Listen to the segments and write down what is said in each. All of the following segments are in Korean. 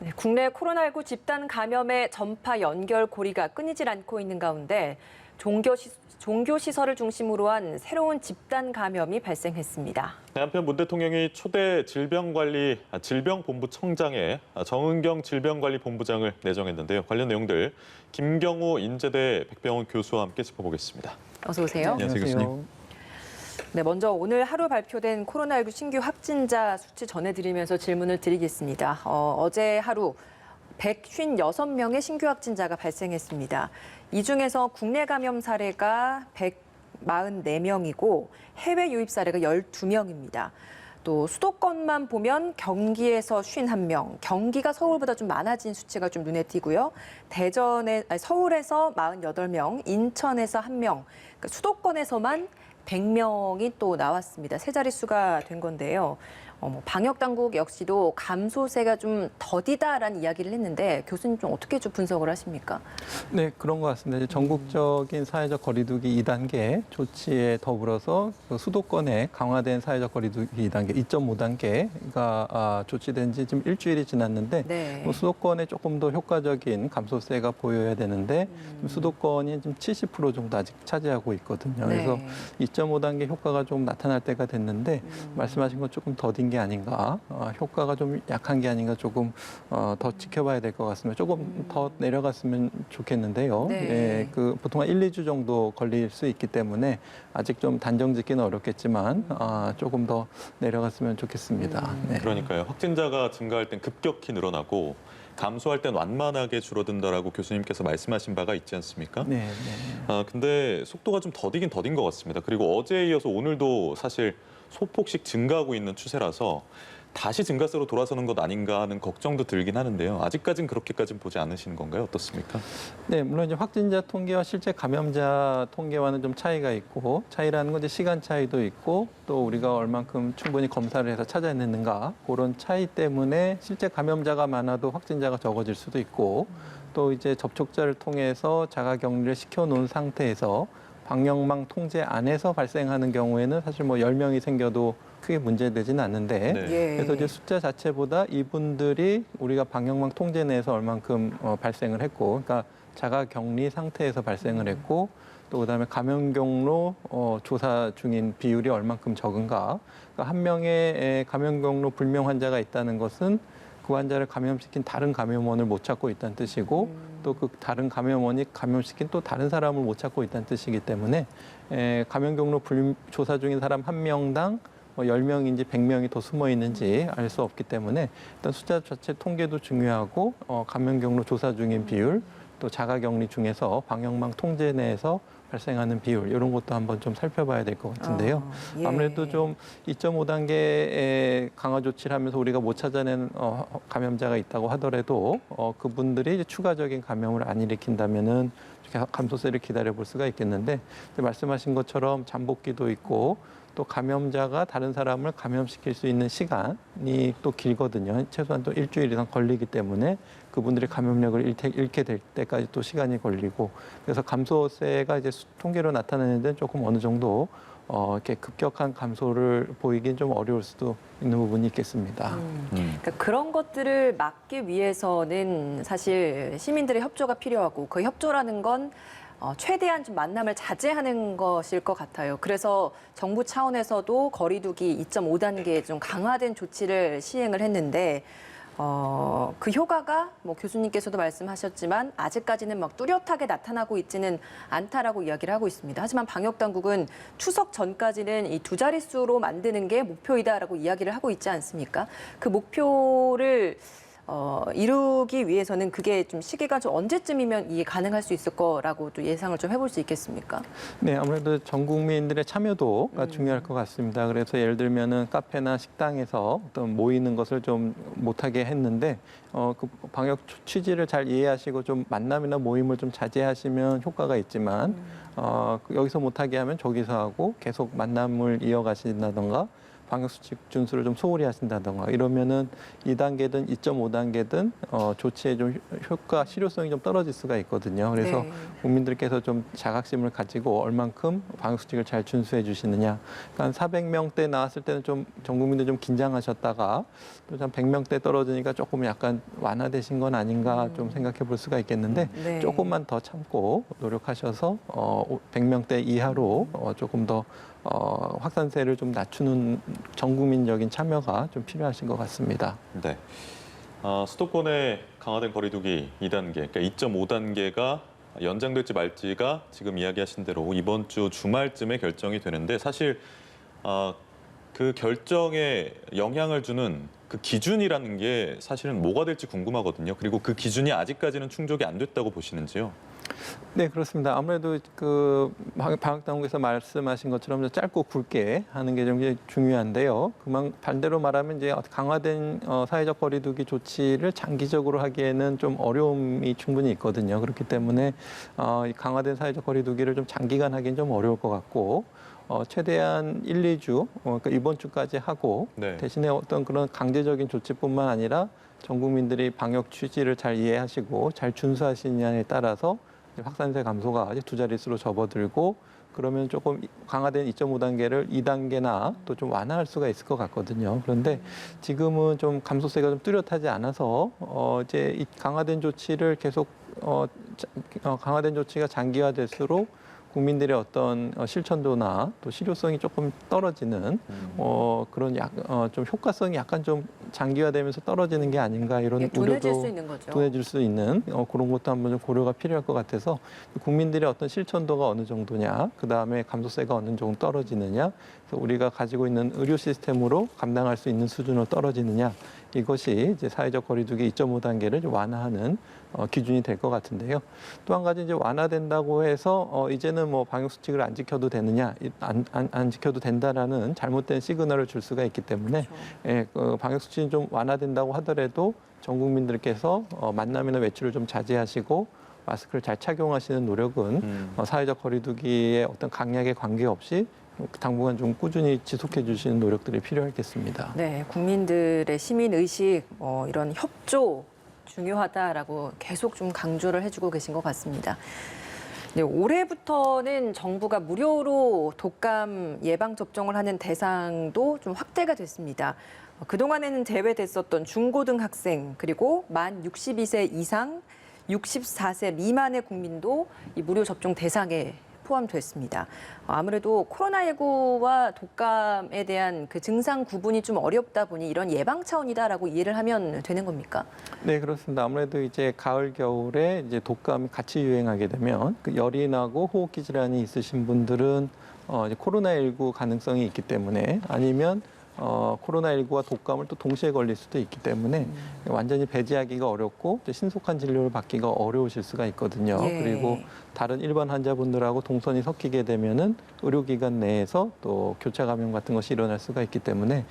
네, 국내 코로나19 집단 감염의 전파 연결 고리가 끊이질 않고 있는 가운데 종교시설을 중심으로 한 새로운 집단 감염이 발생했습니다. 한편 문 대통령이 초대 질병본부청장에 정은경 질병관리본부장을 내정했는데요. 관련 내용들 김경호 인제대 백병원 교수와 함께 짚어보겠습니다. 어서 오세요. 안녕하세요, 교수님. 네, 먼저 오늘 하루 발표된 코로나19 신규 확진자 수치 전해드리면서 질문을 드리겠습니다. 어제 하루 156명의 신규 확진자가 발생했습니다. 이 중에서 국내 감염 사례가 144명이고 해외 유입 사례가 12명입니다. 또 수도권만 보면 경기에서 51명, 경기가 서울보다 좀 많아진 수치가 좀 눈에 띄고요. 서울에서 48명, 인천에서 1명, 그러니까 수도권에서만 100명이 또 나왔습니다. 세 자릿수가 된 건데요. 방역 당국 역시도 감소세가 좀 더디다라는 이야기를 했는데 교수님 좀 어떻게 좀 분석을 하십니까? 네, 그런 것 같습니다. 이제 전국적인 사회적 거리두기 2단계 조치에 더불어서 수도권에 강화된 사회적 거리두기 2단계, 2.5단계가 조치된 지 지금 일주일이 지났는데 네. 수도권에 조금 더 효과적인 감소세가 보여야 되는데 수도권이 지금 70% 정도 아직 차지하고 있거든요. 그래서 네. 2.5단계 효과가 좀 나타날 때가 됐는데 말씀하신 것 조금 더딘 게 아닌가, 효과가 좀 약한 게 아닌가 조금 더 지켜봐야 될 것 같습니다. 조금 더 내려갔으면 좋겠는데요. 네. 예, 보통 한 1, 2주 정도 걸릴 수 있기 때문에 아직 좀 단정 짓기는 어렵겠지만 조금 더 내려갔으면 좋겠습니다. 네. 그러니까요. 확진자가 증가할 땐 급격히 늘어나고 감소할 땐 완만하게 줄어든다라고 교수님께서 말씀하신 바가 있지 않습니까? 네, 네. 근데 속도가 좀 더디긴 더딘 것 같습니다. 그리고 어제에 이어서 오늘도 사실 소폭씩 증가하고 있는 추세라서 다시 증가세로 돌아서는 것 아닌가 하는 걱정도 들긴 하는데요. 아직까지는 그렇게까지는 보지 않으시는 건가요? 어떻습니까? 네, 물론 이제 확진자 통계와 실제 감염자 통계와는 좀 차이가 있고, 차이라는 건 이제 시간 차이도 있고, 또 우리가 얼만큼 충분히 검사를 해서 찾아냈는가, 그런 차이 때문에 실제 감염자가 많아도 확진자가 적어질 수도 있고, 또 이제 접촉자를 통해서 자가격리를 시켜놓은 상태에서 방역망 통제 안에서 발생하는 경우에는 사실 뭐 10명이 생겨도 크게 문제되지는 않는데 네. 예. 그래서 이제 숫자 자체보다 이분들이 우리가 방역망 통제 내에서 얼만큼 발생을 했고, 그러니까 자가격리 상태에서 발생을 했고, 또 그다음에 감염 경로 조사 중인 비율이 얼만큼 적은가. 그러니까 한 명의 감염 경로 불명 환자가 있다는 것은 그 환자를 감염시킨 다른 감염원을 못 찾고 있다는 뜻이고, 또 그 다른 감염원이 감염시킨 또 다른 사람을 못 찾고 있다는 뜻이기 때문에 감염 경로 조사 중인 사람 한 명당 10명인지 100명이 더 숨어 있는지 알 수 없기 때문에 일단 숫자 자체 통계도 중요하고 감염 경로 조사 중인 비율, 또 자가격리 중에서 방역망 통제 내에서 발생하는 비율 이런 것도 한번 좀 살펴봐야 될 것 같은데요. 예. 아무래도 좀 2.5단계의 강화 조치를 하면서 우리가 못 찾아낸 감염자가 있다고 하더라도 그분들이 이제 추가적인 감염을 안 일으킨다면은 감소세를 기다려볼 수가 있겠는데 말씀하신 것처럼 잠복기도 있고 또 감염자가 다른 사람을 감염시킬 수 있는 시간이 또 길거든요. 최소한 또 일주일 이상 걸리기 때문에 그분들이 감염력을 잃게 될 때까지 또 시간이 걸리고 그래서 감소세가 이제 통계로 나타내는데 조금 어느 정도 이렇게 급격한 감소를 보이긴 좀 어려울 수도 있는 부분이 있겠습니다. 그러니까 그런 것들을 막기 위해서는 사실 시민들의 협조가 필요하고 그 협조라는 건 최대한 좀 만남을 자제하는 것일 것 같아요. 그래서 정부 차원에서도 거리두기 2.5단계 좀 강화된 조치를 시행을 했는데 그 효과가 뭐 교수님께서도 말씀하셨지만 아직까지는 막 뚜렷하게 나타나고 있지는 않다라고 이야기를 하고 있습니다. 하지만 방역 당국은 추석 전까지는 이 두 자릿수로 만드는 게 목표이다라고 이야기를 하고 있지 않습니까? 그 목표를 이루기 위해서는 그게 좀 시기가 좀 언제쯤이면 이게 가능할 수 있을 거라고 또 예상을 좀 해볼 수 있겠습니까? 네, 아무래도 전 국민들의 참여도가 중요할 것 같습니다. 그래서 예를 들면은 카페나 식당에서 어떤 모이는 것을 좀 못하게 했는데 그 방역 취지를 잘 이해하시고 좀 만남이나 모임을 좀 자제하시면 효과가 있지만 여기서 못하게 하면 저기서 하고 계속 만남을 이어가신다던가 방역수칙 준수를 좀 소홀히 하신다던가 이러면은 2단계든 2.5단계든 조치의 좀 효과, 실효성이 좀 떨어질 수가 있거든요. 그래서 네. 국민들께서 국민들께서 좀 자각심을 가지고 얼만큼 방역수칙을 잘 준수해 주시느냐. 그러니까 400명대 나왔을 때는 좀 전 국민들 좀 긴장하셨다가 또 한 100명대 떨어지니까 조금 약간 완화되신 건 아닌가 좀 생각해 볼 수가 있겠는데 네. 조금만 더 참고 노력하셔서 100명대 이하로 조금 더 확산세를 좀 낮추는 전국민적인 참여가 좀 필요하신 것 같습니다. 네. 수도권의 강화된 거리두기 2단계, 그러니까 2.5단계가 연장될지 말지가 지금 이야기하신 대로 이번 주 주말쯤에 결정이 되는데 사실 그 결정에 영향을 주는 그 기준이라는 게 사실은 뭐가 될지 궁금하거든요. 그리고 그 기준이 아직까지는 충족이 안 됐다고 보시는지요? 네, 그렇습니다. 아무래도 그 방역당국에서 말씀하신 것처럼 짧고 굵게 하는 게 좀 중요한데요. 반대로 말하면 이제 강화된 사회적 거리두기 조치를 장기적으로 하기에는 좀 어려움이 충분히 있거든요. 그렇기 때문에 이 강화된 사회적 거리두기를 좀 장기간 하기는 좀 어려울 것 같고 최대한 1, 2주, 그러니까 이번 주까지 하고 네. 대신에 어떤 그런 강제적인 조치뿐만 아니라 전 국민들이 방역 취지를 잘 이해하시고 잘 준수하시느냐에 따라서 확산세 감소가 아직 두 자릿수로 접어들고 그러면 조금 강화된 2.5단계를 2단계나 또 좀 완화할 수가 있을 것 같거든요. 그런데 지금은 좀 감소세가 좀 뚜렷하지 않아서 이제 이 강화된 조치를 계속 강화된 조치가 장기화될수록 국민들의 어떤 실천도나 또 실효성이 조금 떨어지는 그런 좀 효과성이 약간 좀 장기화되면서 떨어지는 게 아닌가 이런 예, 둔해질 우려도 수 있는 거죠. 둔해질 수 있는 그런 것도 한번 좀 고려가 필요할 것 같아서 국민들의 어떤 실천도가 어느 정도냐, 그 다음에 감소세가 어느 정도 떨어지느냐, 그래서 우리가 가지고 있는 의료 시스템으로 감당할 수 있는 수준으로 떨어지느냐, 이것이 이제 사회적 거리두기 2.5단계를 좀 완화하는 기준이 될 것 같은데요. 또 한 가지 이제 완화된다고 해서 이제는 뭐 방역 수칙을 안 지켜도 되느냐, 안 지켜도 된다라는 잘못된 시그널을 줄 수가 있기 때문에 그렇죠. 예, 그 방역 수칙이 좀 완화된다고 하더라도 전 국민들께서 만남이나 외출을 좀 자제하시고 마스크를 잘 착용하시는 노력은 사회적 거리두기의 어떤 강약에 관계없이 당분간 좀 꾸준히 지속해 주시는 노력들이 필요하겠습니다. 네, 국민들의 시민 의식, 이런 협조 중요하다라고 계속 좀 강조를 해주고 계신 것 같습니다. 네, 올해부터는 정부가 무료로 독감 예방 접종을 하는 대상도 좀 확대가 됐습니다. 그동안에는 제외됐었던 중고등학생 그리고 만 62세 이상, 64세 미만의 국민도 이 무료 접종 대상에 포함됐습니다. 아무래도 코로나19와 독감에 대한 그 증상 구분이 좀 어렵다 보니 이런 예방 차원이다라고 이해를 하면 되는 겁니까? 네, 그렇습니다. 아무래도 이제 가을, 겨울에 이제 독감이 같이 유행하게 되면 그 열이 나고 호흡기 질환이 있으신 분들은 이제 코로나19 가능성이 있기 때문에 아니면 코로나19와 독감을 또 동시에 걸릴 수도 있기 때문에 완전히 배제하기가 어렵고 신속한 진료를 받기가 어려우실 수가 있거든요. 예. 그리고 다른 일반 환자분들하고 동선이 섞이게 되면은 의료기관 내에서 또 교차 감염 같은 것이 일어날 수가 있기 때문에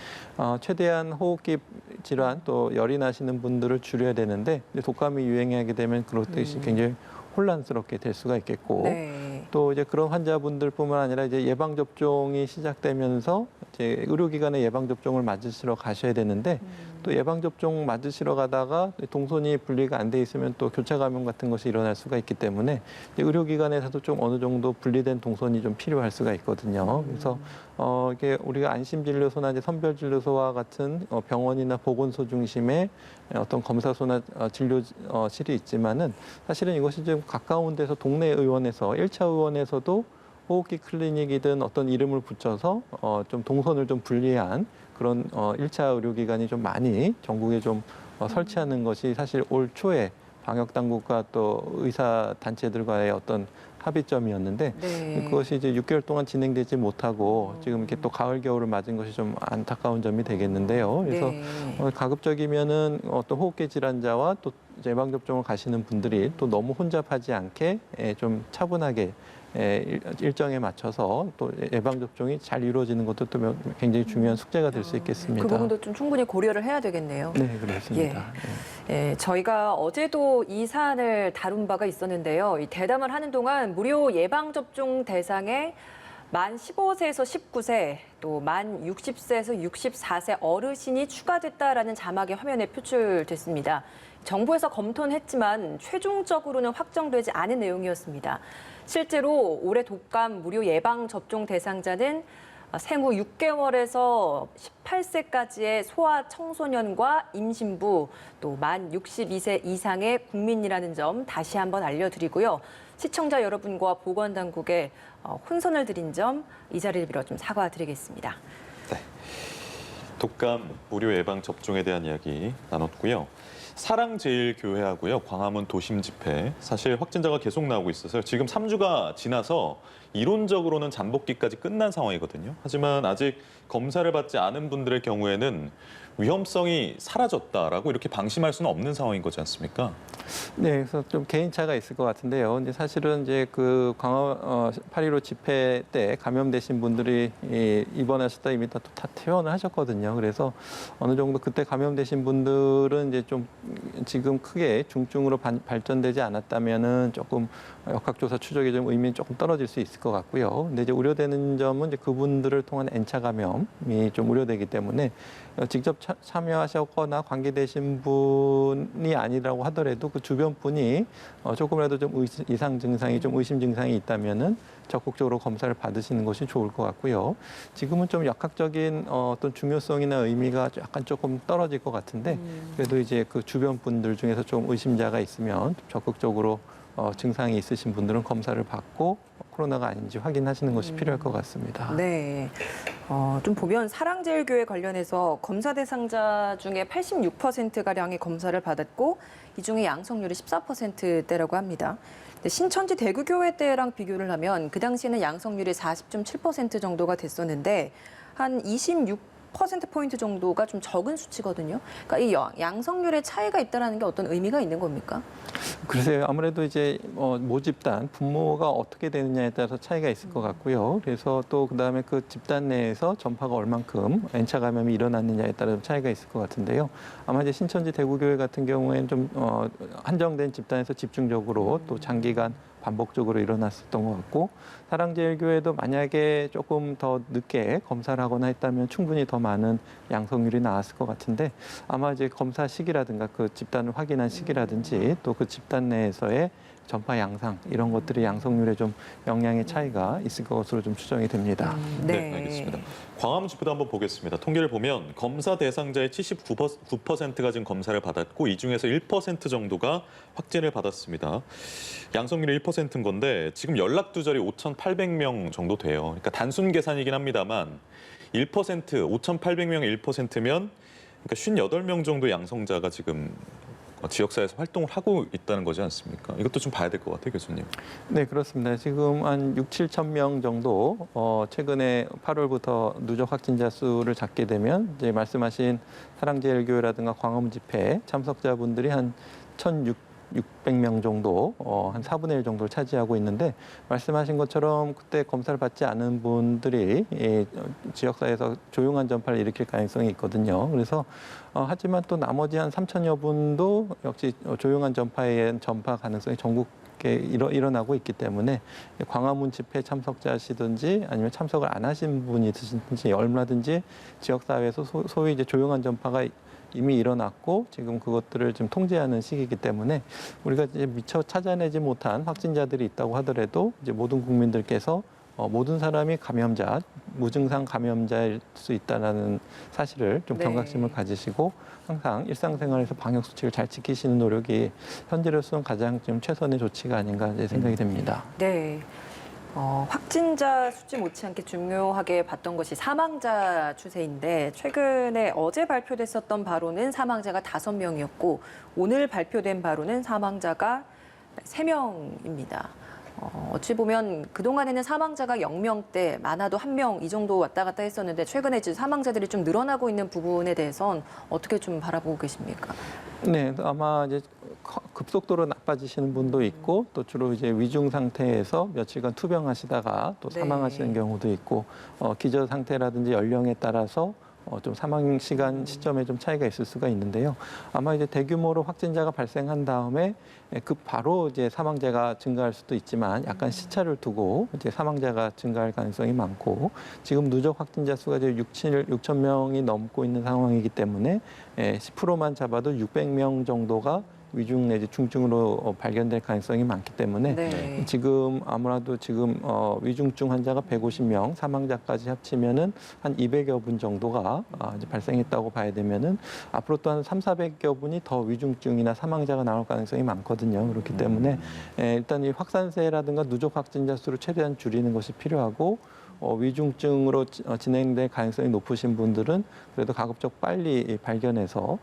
최대한 호흡기 질환 또 열이 나시는 분들을 줄여야 되는데 독감이 유행하게 되면 그것이 굉장히 혼란스럽게 될 수가 있겠고 네. 또 이제 그런 환자분들뿐만 아니라 이제 예방 접종이 시작되면서 이제 의료기관에 예방 접종을 맞으시러 가셔야 되는데 또 예방 접종 맞으시러 가다가 동선이 분리가 안 돼 있으면 또 교차 감염 같은 것이 일어날 수가 있기 때문에 이제 의료기관에서도 좀 어느 정도 분리된 동선이 좀 필요할 수가 있거든요. 그래서 이게 우리가 안심진료소나 이제 선별진료소와 같은 병원이나 보건소 중심의 어떤 검사소나 진료실이 있지만은 사실은 이것이 좀 가까운 데서 동네 의원에서 1차 의원에서도 호흡기 클리닉이든 어떤 이름을 붙여서 좀 동선을 좀 분리한 그런 1차 의료기관이 좀 많이 전국에 좀 설치하는 것이 사실 올 초에 방역당국과 또 의사단체들과의 어떤 합의점이었는데 네. 그것이 이제 6개월 동안 진행되지 못하고 지금 이렇게 또 가을 겨울을 맞은 것이 좀 안타까운 점이 되겠는데요. 그래서 네. 가급적이면은 어떤 호흡기 질환자와 또 예방 접종을 가시는 분들이 또 너무 혼잡하지 않게 좀 차분하게 일정에 맞춰서 또 예방 접종이 잘 이루어지는 것도 또 굉장히 중요한 숙제가 될 수 있겠습니다. 그 부분도 좀 충분히 고려를 해야 되겠네요. 네, 그렇습니다. 예, 저희가 어제도 이 사안을 다룬 바가 있었는데요. 이 대담을 하는 동안 무료 예방접종 대상에 만 15세에서 19세, 또 만 60세에서 64세 어르신이 추가됐다라는 자막이 화면에 표출됐습니다. 정부에서 검토는 했지만 최종적으로는 확정되지 않은 내용이었습니다. 실제로 올해 독감 무료 예방 접종 대상자는 생후 6개월에서 18세까지의 소아 청소년과 임신부, 또 만 62세 이상의 국민이라는 점 다시 한번 알려드리고요. 시청자 여러분과 보건당국에 혼선을 드린 점 이 자리를 빌어 좀 사과드리겠습니다. 네. 독감 무료 예방 접종에 대한 이야기 나눴고요. 사랑제일교회하고요, 광화문 도심 집회, 사실 확진자가 계속 나오고 있어서 지금 3주가 지나서 이론적으로는 잠복기까지 끝난 상황이거든요. 하지만 아직 검사를 받지 않은 분들의 경우에는 위험성이 사라졌다라고 이렇게 방심할 수는 없는 상황인 거지 않습니까? 네, 그래서 좀 개인차가 있을 것 같은데요. 근데 사실은 이제 그 8.15 집회 때 감염되신 분들이 입원하셨다 이미 다 퇴원을 하셨거든요. 그래서 어느 정도 그때 감염되신 분들은 이제 좀 지금 크게 중증으로 발전되지 않았다면은 조금 역학조사 추적에 좀 의미는 조금 떨어질 수 있을 것 같고요. 근데 이제 우려되는 점은 이제 그분들을 통한 N차 감염이 좀 우려되기 때문에 직접 참여하셨거나 관계되신 분이 아니라고 하더라도 그 주변 분이 조금이라도 좀 이상 증상이 좀 의심 증상이 있다면은 적극적으로 검사를 받으시는 것이 좋을 것 같고요. 지금은 좀 역학적인 어떤 중요성이나 의미가 약간 조금 떨어질 것 같은데 그래도 이제 그 주변 분들 중에서 좀 의심자가 있으면 적극적으로 증상이 있으신 분들은 검사를 받고 코로나가 아닌지 확인하시는 것이 필요할 것 같습니다. 네. 좀 보면 사랑제일교회 관련해서 검사 대상자 중에 86%가량이 검사를 받았고 이 중에 양성률이 14%대라고 합니다. 근데 신천지 대구교회 때랑 비교를 하면 그 당시에는 양성률이 40.7% 정도가 됐었는데 한 26%포인트 정도가 좀 적은 수치거든요. 그러니까 이 양성률의 차이가 있다는 게 어떤 의미가 있는 겁니까? 글쎄요, 아무래도 이제 모집단, 분모가 어떻게 되느냐에 따라서 차이가 있을 것 같고요. 그래서 또 그다음에 그 집단 내에서 전파가 얼만큼 N차 감염이 일어났느냐에 따라 차이가 있을 것 같은데요. 아마 이제 신천지 대구교회 같은 경우에는 좀 한정된 집단에서 집중적으로 또 장기간 반복적으로 일어났었던 것 같고 사랑제일교회도 만약에 조금 더 늦게 검사를 하거나 했다면 충분히 더 많은 양성률이 나왔을 것 같은데 아마 이제 검사 시기라든가 그 집단을 확인한 시기라든지 또 그 집단 내에서의 전파 양상 이런 것들이 양성률에 좀 영향의 차이가 있을 것으로 좀 추정이 됩니다. 네, 알겠습니다. 광화문 집회도 한번 보겠습니다. 통계를 보면 검사 대상자의 79%가 지금 검사를 받았고 이 중에서 1% 정도가 확진을 받았습니다. 양성률이 1%인 건데 지금 연락 두절이 5,800명 정도 돼요. 그러니까 단순 계산이긴 합니다만 1%, 5,800명의 1%면 그러니까 58명 정도 양성자가 지금 지역사회에서 활동을 하고 있다는 거지 않습니까? 이것도 좀 봐야 될 것 같아요, 교수님. 네, 그렇습니다. 지금 한 6, 7천 명 정도 최근에 8월부터 누적 확진자 수를 잡게 되면 이제 말씀하신 사랑제일교회라든가 광화문 집회 참석자분들이 한 1,600명 정도, 한 4분의 1 정도를 차지하고 있는데 말씀하신 것처럼 그때 검사를 받지 않은 분들이 지역사회에서 조용한 전파를 일으킬 가능성이 있거든요. 그래서 하지만 또 나머지 한 3천여 분도 역시 조용한 전파에 의한 전파 가능성이 전국에 일어나고 있기 때문에 광화문 집회 참석자시든지 아니면 참석을 안 하신 분이든지 얼마든지 지역사회에서 소위 이제 조용한 전파가 이미 일어났고 지금 그것들을 좀 통제하는 시기이기 때문에 우리가 이제 미처 찾아내지 못한 확진자들이 있다고 하더라도 이제 모든 국민들께서 모든 사람이 감염자, 무증상 감염자일 수 있다는 사실을 좀 경각심을 가지시고 항상 일상생활에서 방역 수칙을 잘 지키시는 노력이 현재로서는 가장 좀 최선의 조치가 아닌가 이제 생각이 됩니다. 네. 확진자 수치 못지않게 중요하게 봤던 것이 사망자 추세인데 최근에 어제 발표됐었던 바로는 사망자가 5명이었고 오늘 발표된 바로는 사망자가 3명입니다. 어찌 보면 그동안에는 사망자가 0명대, 많아도 1명 이 정도 왔다 갔다 했었는데 최근에 이제 사망자들이 좀 늘어나고 있는 부분에 대해선 어떻게 좀 바라보고 계십니까? 네, 아마 이제 급속도로 나빠지시는 분도 있고 또 주로 이제 위중 상태에서 며칠간 투병하시다가 또 사망하시는 경우도 있고 기저 상태라든지 연령에 따라서 좀 사망 시간 시점에 좀 차이가 있을 수가 있는데요. 아마 이제 대규모로 확진자가 발생한 다음에 그 바로 이제 사망자가 증가할 수도 있지만 약간 시차를 두고 이제 사망자가 증가할 가능성이 많고 지금 누적 확진자 수가 이제 6천 명이 넘고 있는 상황이기 때문에 10%만 잡아도 600명 정도가 위중 내지 중증으로 발견될 가능성이 많기 때문에 네. 지금 아무래도 지금 위중증 환자가 150명, 사망자까지 합치면은 한 200여 분 정도가 이제 발생했다고 봐야 되면은 앞으로 또 한 300~400여 분이 더 위중증이나 사망자가 나올 가능성이 많거든요. 그렇기 때문에 일단 이 확산세라든가 누적 확진자 수를 최대한 줄이는 것이 필요하고 위중증으로 진행될 가능성이 높으신 분들은 그래도 가급적 빨리 발견해서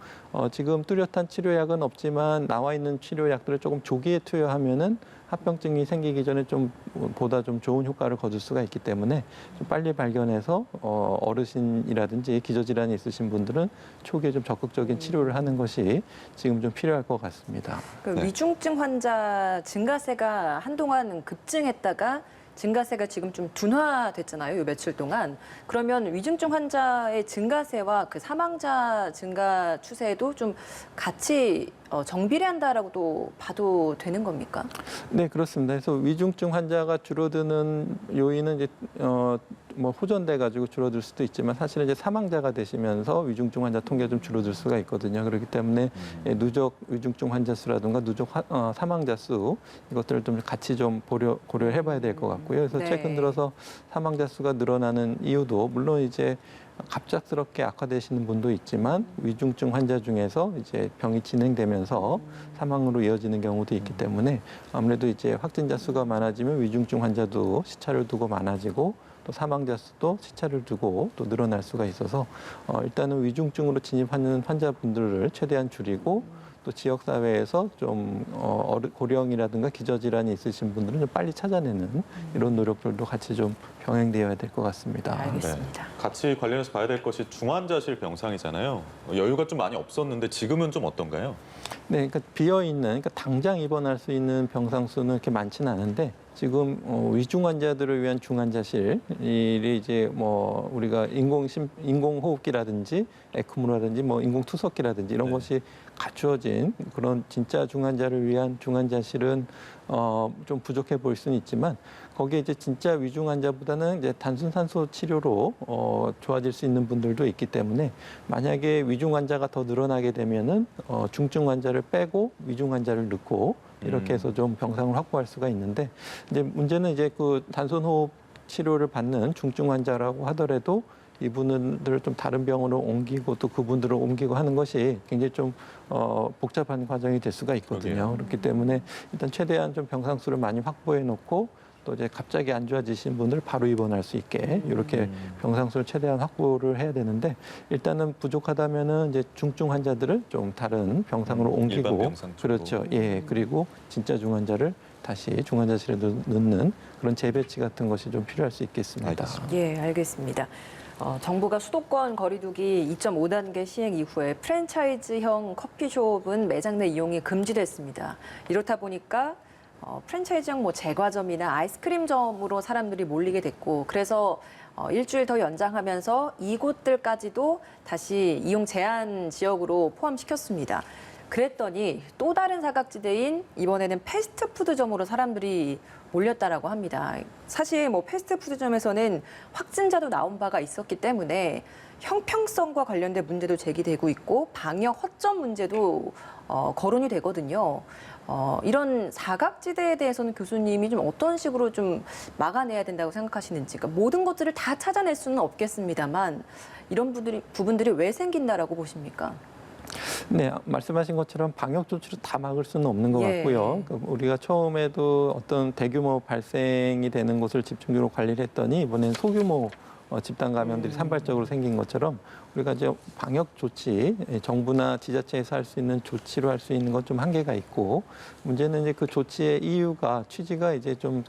지금 뚜렷한 치료약은 없지만 나와 있는 치료약들을 조금 조기에 투여하면은 합병증이 생기기 전에 좀 보다 좀 좋은 효과를 거둘 수가 있기 때문에 좀 빨리 발견해서 어르신이라든지 기저질환이 있으신 분들은 초기에 좀 적극적인 치료를 하는 것이 지금 좀 필요할 것 같습니다. 그 네. 위중증 환자 증가세가 한동안 급증했다가 증가세가 지금 좀 둔화됐잖아요, 요 며칠 동안. 그러면 위중증 환자의 증가세와 그 사망자 증가 추세도 좀 같이 정비례한다라고도 봐도 되는 겁니까? 네, 그렇습니다. 그래서 위중증 환자가 줄어드는 요인은 이제 뭐 호전돼 가지고 줄어들 수도 있지만 사실은 이제 사망자가 되시면서 위중증 환자 통계가 좀 줄어들 수가 있거든요. 그렇기 때문에 누적 위중증 환자 수라든가 누적 사망자 수 이것들을 좀 같이 좀 고려를 해봐야 될 것 같고요. 그래서 네. 최근 들어서 사망자 수가 늘어나는 이유도 물론 이제 갑작스럽게 악화되시는 분도 있지만 위중증 환자 중에서 이제 병이 진행되면서 사망으로 이어지는 경우도 있기 때문에 아무래도 이제 확진자 수가 많아지면 위중증 환자도 시차를 두고 많아지고 또 사망자 수도 시차를 두고 또 늘어날 수가 있어서 일단은 위중증으로 진입하는 환자분들을 최대한 줄이고 또 지역 사회에서 좀 고령이라든가 기저질환이 있으신 분들은 좀 빨리 찾아내는 이런 노력들도 같이 좀 병행되어야 될 것 같습니다. 알겠습니다. 같이 관련해서 봐야 될 것이 중환자실 병상이잖아요. 여유가 좀 많이 없었는데 지금은 좀 어떤가요? 네, 그러니까 비어 있는, 그러니까 당장 입원할 수 있는 병상 수는 그렇게 많지는 않은데 지금 위중 환자들을 위한 중환자실이 이제 뭐 우리가 인공호흡기라든지 에크모라든지 뭐 인공투석기라든지 이런 네. 것이 갖추어진 그런 진짜 중환자를 위한 중환자실은 좀 부족해 보일 수는 있지만 거기에 이제 진짜 위중 환자보다는 이제 단순 산소 치료로 좋아질 수 있는 분들도 있기 때문에 만약에 위중 환자가 더 늘어나게 되면은 중증 환자를 빼고 위중 환자를 넣고 이렇게 해서 좀 병상을 확보할 수가 있는데 이제 문제는 이제 그 단순 호흡 치료를 받는 중증 환자라고 하더라도 이분들을 좀 다른 병원으로 옮기고 또 그분들을 옮기고 하는 것이 굉장히 좀 복잡한 과정이 될 수가 있거든요. 그러게요. 그렇기 때문에 일단 최대한 좀 병상 수를 많이 확보해 놓고 또 이제 갑자기 안 좋아지신 분들 바로 입원할 수 있게 이렇게 병상 수를 최대한 확보를 해야 되는데 일단은 부족하다면은 이제 중증 환자들을 좀 다른 병상으로 일반 옮기고 병상 쪽으로. 그렇죠. 예. 그리고 진짜 중환자를 다시 중환자실에 넣는 그런 재배치 같은 것이 좀 필요할 수 있겠습니다. 알겠습니다. 예, 알겠습니다. 정부가 수도권 거리두기 2.5단계 시행 이후에 프랜차이즈형 커피숍은 매장 내 이용이 금지됐습니다. 이렇다 보니까 프랜차이즈형 뭐 제과점이나 아이스크림점으로 사람들이 몰리게 됐고 그래서 일주일 더 연장하면서 이곳들까지도 다시 이용 제한 지역으로 포함시켰습니다. 그랬더니 또 다른 사각지대인 이번에는 패스트푸드점으로 사람들이 몰렸다라고 합니다. 사실 뭐 패스트푸드점에서는 확진자도 나온 바가 있었기 때문에 형평성과 관련된 문제도 제기되고 있고 방역 허점 문제도 거론이 되거든요. 이런 사각지대에 대해서는 교수님이 좀 어떤 식으로 좀 막아내야 된다고 생각하시는지, 그러니까 모든 것들을 다 찾아낼 수는 없겠습니다만 이런 부분들이 왜 생긴다라고 보십니까? 네, 말씀하신 것처럼 방역 조치로 다 막을 수는 없는 것 예. 같고요. 우리가 처음에도 어떤 대규모 발생이 되는 곳을 집중적으로 관리를 했더니 이번엔 소규모 집단 감염들이 산발적으로 생긴 것처럼 우리가 이제 방역 조치, 정부나 지자체에서 할 수 있는 조치로 할 수 있는 건 좀 한계가 있고 문제는 이제 그 조치의 이유가 취지가 이제 좀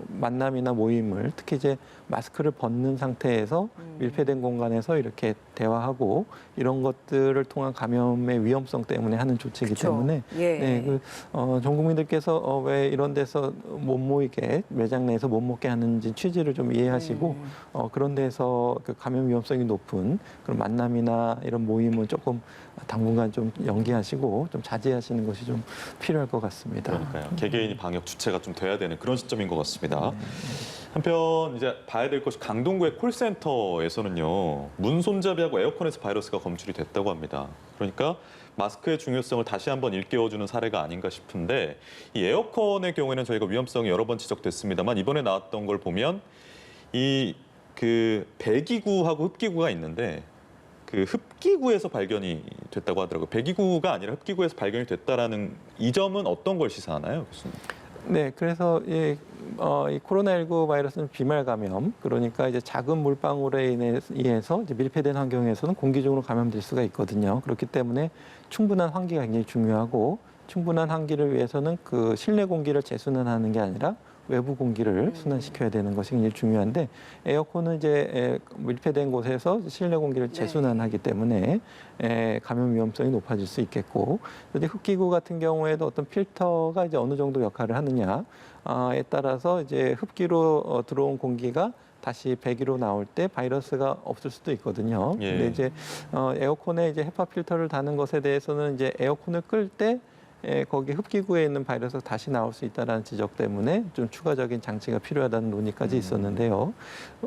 만남이나 모임을 특히 이제 마스크를 벗는 상태에서 밀폐된 공간에서 이렇게 대화하고 이런 것들을 통한 감염의 위험성 때문에 하는 조치이기 그쵸. 때문에 예. 네, 전 국민들께서 왜 이런 데서 못 모이게 매장 내에서 못 먹게 하는지 취지를 좀 이해하시고 그런 데서 그 감염 위험성이 높은 그런 만남이나 이런 모임은 조금 당분간 좀 연기하시고 좀 자제하시는 것이 좀 필요할 것 같습니다. 그러니까요. 개개인이 방역 주체가 좀 돼야 되는 그런 시점인 것 같습니다. 한편 이제 봐야 될 것이 강동구의 콜센터에서는요. 문 손잡이하고 에어컨에서 바이러스가 검출이 됐다고 합니다. 그러니까 마스크의 중요성을 다시 한번 일깨워주는 사례가 아닌가 싶은데 이 에어컨의 경우에는 저희가 위험성이 여러 번 지적됐습니다만 이번에 나왔던 걸 보면 이 그 배기구하고 흡기구가 있는데 그 흡기구에서 발견이 됐다고 하더라고요. 배기구가 아니라 흡기구에서 발견이 됐다라는 이 점은 어떤 걸 시사하나요, 교수님? 네, 그래서 이 코로나19 바이러스는 비말 감염, 그러니까 이제 작은 물방울에 의해서 이제 밀폐된 환경에서는 공기적으로 감염될 수가 있거든요. 그렇기 때문에 충분한 환기가 굉장히 중요하고 충분한 환기를 위해서는 그 실내 공기를 재순환하는 게 아니라 외부 공기를 순환시켜야 되는 것이 굉장히 중요한데 에어컨은 이제 밀폐된 곳에서 실내 공기를 재순환하기 때문에 감염 위험성이 높아질 수 있겠고, 이제 흡기구 같은 경우에도 어떤 필터가 이제 어느 정도 역할을 하느냐에 따라서 이제 흡기로 들어온 공기가 다시 배기로 나올 때 바이러스가 없을 수도 있거든요. 예. 근데 이제 에어컨에 이제 헤파 필터를 다는 것에 대해서는 이제 에어컨을 끌 때 거기 흡기구에 있는 바이러스가 다시 나올 수 있다는 지적 때문에 좀 추가적인 장치가 필요하다는 논의까지 있었는데요.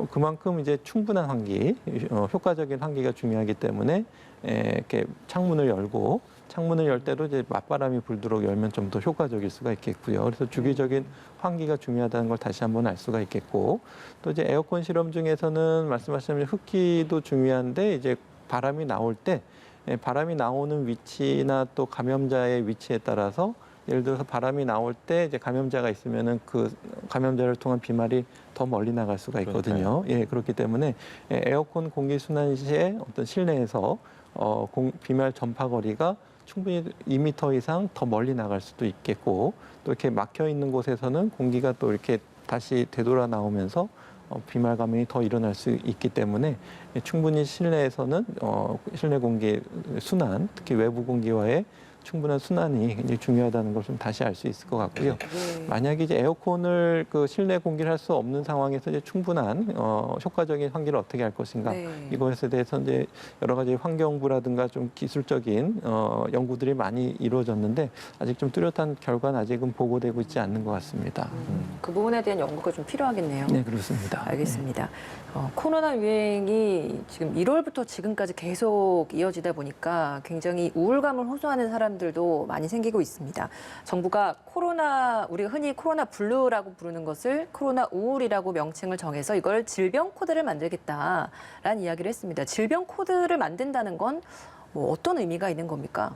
그만큼 이제 충분한 환기, 효과적인 환기가 중요하기 때문에 이렇게 창문을 열고 창문을 열 때도 이제 맞바람이 불도록 열면 좀 더 효과적일 수가 있겠고요. 그래서 주기적인 환기가 중요하다는 걸 다시 한번 알 수가 있겠고, 또 이제 에어컨 실험 중에서는 말씀하신 흡기도 중요한데 이제 바람이 나올 때 바람이 나오는 위치나 또 감염자의 위치에 따라서 예를 들어서 바람이 나올 때 이제 감염자가 있으면은 그 감염자를 통한 비말이 더 멀리 나갈 수가 있거든요. 예, 그렇기 때문에 에어컨 공기 순환 시에 어떤 실내에서 비말 전파 거리가 충분히 2m 이상 더 멀리 나갈 수도 있겠고, 또 이렇게 막혀 있는 곳에서는 공기가 또 이렇게 다시 되돌아 나오면서 비말 감염이 더 일어날 수 있기 때문에 충분히 실내에서는 실내 공기 순환, 특히 외부 공기와의 충분한 순환이 굉장히 중요하다는 걸 좀 다시 알 수 있을 것 같고요. 만약에 이제 에어컨을 그 실내 공기를 할 수 없는 상황에서 이제 충분한 효과적인 환기를 어떻게 할 것인가, 이것에 대해서 이제 여러 가지 환경부라든가 좀 기술적인 연구들이 많이 이루어졌는데 아직 좀 뚜렷한 결과는 아직은 보고되고 있지 않는 것 같습니다. 그 부분에 대한 연구가 좀 필요하겠네요. 네, 그렇습니다. 알겠습니다. 코로나 유행이 지금 1월부터 지금까지 계속 이어지다 보니까 굉장히 우울감을 호소하는 사람들도 많이 생기고 있습니다. 정부가 우리가 흔히 코로나 블루라고 부르는 것을 코로나 우울이라고 명칭을 정해서 이걸 질병 코드를 만들겠다라는 이야기를 했습니다. 질병 코드를 만든다는 건 뭐 어떤 의미가 있는 겁니까?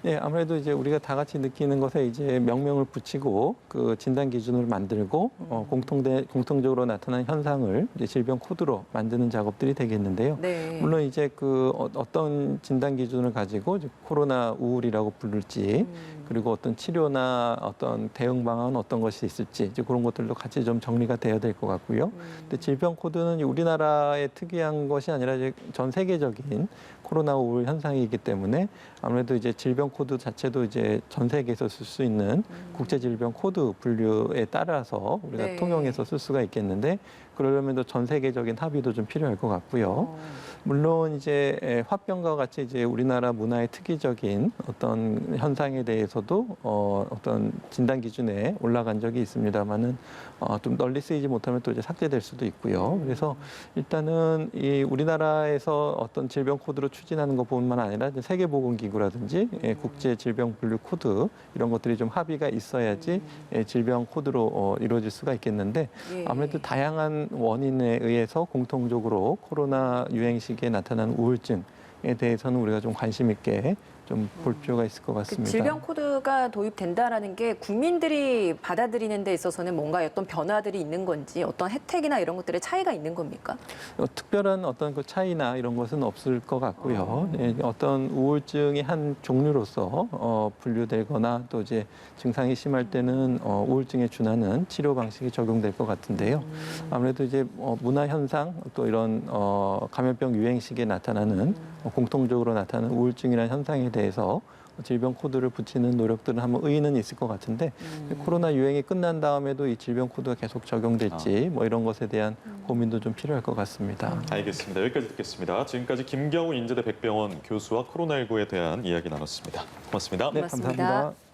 네, 아무래도 이제 우리가 다 같이 느끼는 것에 이제 명명을 붙이고 그 진단 기준을 만들고 공통적으로 나타나는 현상을 이제 질병 코드로 만드는 작업들이 되겠는데요. 네. 물론 이제 그 어떤 진단 기준을 가지고 이제 코로나 우울이라고 부를지, 그리고 어떤 치료나 어떤 대응 방안은 어떤 것이 있을지 이제 그런 것들도 같이 좀 정리가 돼야 될 것 같고요. 근데 질병 코드는 우리나라에 특이한 것이 아니라 이제 전 세계적인 코로나 우울 현상이기 때문에 아무래도 이제 질병 코드 자체도 이제 전 세계에서 쓸 수 있는 국제 질병 코드 분류에 따라서 우리가 통용해서 쓸 수가 있겠는데, 그러려면 전 세계적인 합의도 좀 필요할 것 같고요. 물론 이제 화병과 같이 이제 우리나라 문화의 특이적인 어떤 현상에 대해서도 어떤 진단 기준에 올라간 적이 있습니다만은 좀 널리 쓰이지 못하면 또 이제 삭제될 수도 있고요. 그래서 일단은 이 우리나라에서 어떤 질병 코드로 추진하는 것뿐만 아니라 세계보건기구라든지 국제 질병 분류 코드 이런 것들이 좀 합의가 있어야지 질병 코드로 이루어질 수가 있겠는데, 아무래도 다양한 원인에 의해서 공통적으로 코로나 유행 시기에 나타난 우울증에 대해서는 우리가 좀 관심 있게 좀 볼 필요가 있을 것 같습니다. 질병 코드가 도입된다라는 게 국민들이 받아들이는 데 있어서는 뭔가 어떤 변화들이 있는 건지 어떤 혜택이나 이런 것들의 차이가 있는 겁니까? 특별한 어떤 그 차이나 이런 것은 없을 것 같고요. 네, 어떤 우울증의 한 종류로서 분류되거나 또 이제 증상이 심할 때는 우울증에 준하는 치료 방식이 적용될 것 같은데요. 아무래도 이제 문화 현상 또 이런 감염병 유행 시기에 나타나는 공통적으로 나타나는 우울증이라는 현상에 대해서 질병 코드를 붙이는 노력들은 한번 의의는 있을 것 같은데 코로나 유행이 끝난 다음에도 이 질병 코드가 계속 적용될지 뭐 이런 것에 대한 고민도 좀 필요할 것 같습니다. 알겠습니다. 여기까지 듣겠습니다. 지금까지 김경우 인제대 백병원 교수와 코로나19에 대한 이야기 나눴습니다. 고맙습니다. 네, 고맙습니다. 감사합니다.